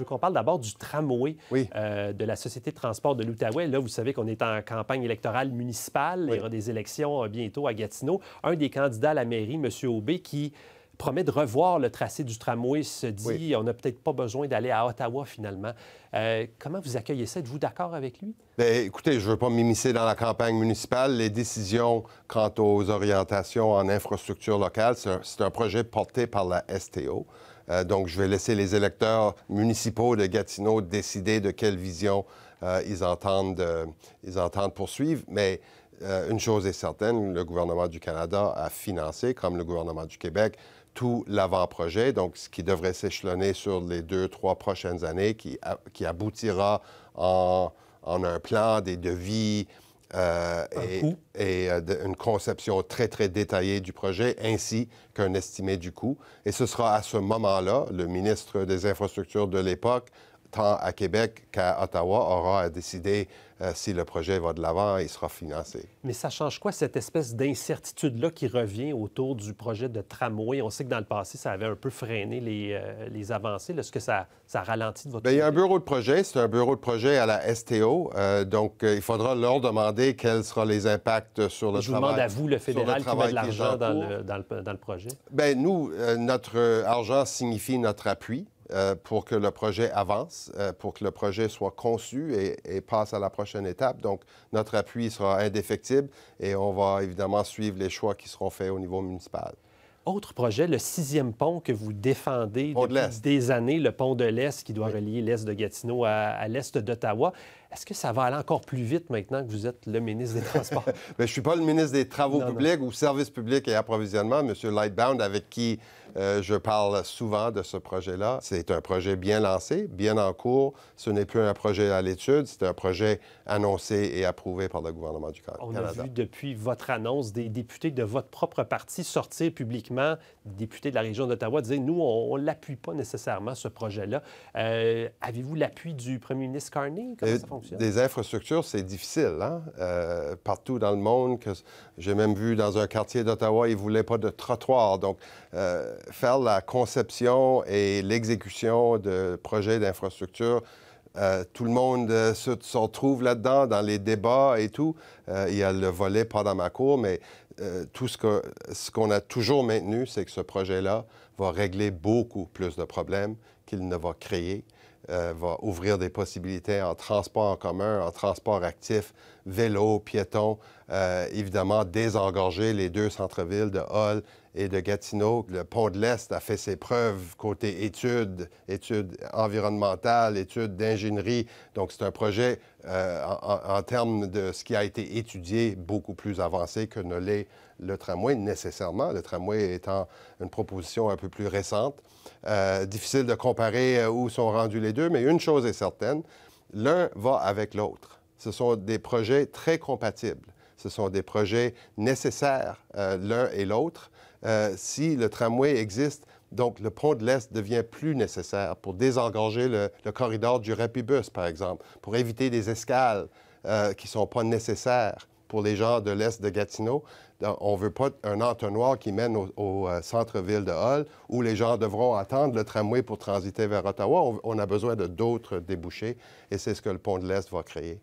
veux qu'on parle d'abord du tramway Oui. de la Société de transport de l'Outaouais. Là, vous savez qu'on est en campagne électorale municipale. Oui. Il y aura des élections bientôt à Gatineau. Un des candidats à la mairie, M. Aubé, qui promet de revoir le tracé du tramway, se dit Oui. on n'a peut-être pas besoin d'aller à Ottawa finalement. Comment vous accueillez ça? Êtes-vous d'accord avec lui? Bien, écoutez, je ne veux pas m'immiscer dans la campagne municipale. Les décisions quant aux orientations en infrastructure locale, c'est un projet porté par la STO. Donc, je vais laisser les électeurs municipaux de Gatineau décider de quelle vision ils entendent poursuivre. Mais une chose est certaine, le gouvernement du Canada a financé, comme le gouvernement du Québec, tout l'avant-projet, donc ce qui devrait s'échelonner sur les 2-3 prochaines années, qui aboutira en un plan, des devis et une conception très, très détaillée du projet, ainsi qu'un estimé du coût. Et ce sera à ce moment-là, le ministre des Infrastructures de l'époque, tant à Québec qu'à Ottawa, aura à décider si le projet va de l'avant et sera financé. Mais ça change quoi, cette espèce d'incertitude-là qui revient autour du projet de tramway? On sait que dans le passé, ça avait un peu freiné les avancées. Est-ce que ça ralentit de votre côté? Bien, il y a un bureau de projet. C'est un bureau de projet à la STO. Donc, il faudra leur demander quels seront les impacts sur le travail. Je vous demande à vous, le fédéral, qui met de l'argent dans le projet. Bien, nous, notre argent signifie notre appui. Pour que le projet avance, pour que le projet soit conçu et passe à la prochaine étape. Donc, notre appui sera indéfectible et on va évidemment suivre les choix qui seront faits au niveau municipal. Autre projet, le 6e pont que vous défendez depuis des années, le pont de l'Est qui doit relier l'Est de Gatineau à l'Est d'Ottawa. Est-ce que ça va aller encore plus vite maintenant que vous êtes le ministre des Transports? Bien, je ne suis pas le ministre des Travaux publics ou Services publics et approvisionnement, M. Lightbound, avec qui je parle souvent de ce projet-là. C'est un projet bien lancé, bien en cours. Ce n'est plus un projet à l'étude, c'est un projet annoncé et approuvé par le gouvernement du Canada. On a vu depuis votre annonce des députés de votre propre parti sortir publiquement, des députés de la région d'Ottawa, dire « Nous, on ne l'appuie pas nécessairement, ce projet-là. » Avez-vous l'appui du premier ministre Carney? Comment ça fonctionne? Des infrastructures, c'est difficile, hein? Partout dans le monde, j'ai même vu dans un quartier d'Ottawa, ils ne voulaient pas de trottoir. Donc, faire la conception et l'exécution de projets d'infrastructure, tout le monde se retrouve là-dedans, dans les débats et tout. Il y a le volet pas dans ma cour, mais tout ce qu'on a toujours maintenu, c'est que ce projet-là va régler beaucoup plus de problèmes qu'il ne va créer. Va ouvrir des possibilités en transport en commun, en transport actif, vélo, piéton, évidemment désengorger les deux centres-villes de Hull et de Gatineau. Le pont de l'Est a fait ses preuves côté études environnementales, études d'ingénierie. Donc, c'est un projet en termes de ce qui a été étudié beaucoup plus avancé que ne l'est le tramway, nécessairement. Le tramway étant une proposition un peu plus récente. Difficile de comparer où sont rendus les deux, mais une chose est certaine, l'un va avec l'autre. Ce sont des projets très compatibles. Ce sont des projets nécessaires, l'un et l'autre. Si le tramway existe, donc le pont de l'Est devient plus nécessaire pour désengorger le corridor du Rapibus, par exemple, pour éviter des escales qui ne sont pas nécessaires pour les gens de l'Est de Gatineau. On ne veut pas un entonnoir qui mène au centre-ville de Hull où les gens devront attendre le tramway pour transiter vers Ottawa. On a besoin de d'autres débouchés et c'est ce que le pont de l'Est va créer.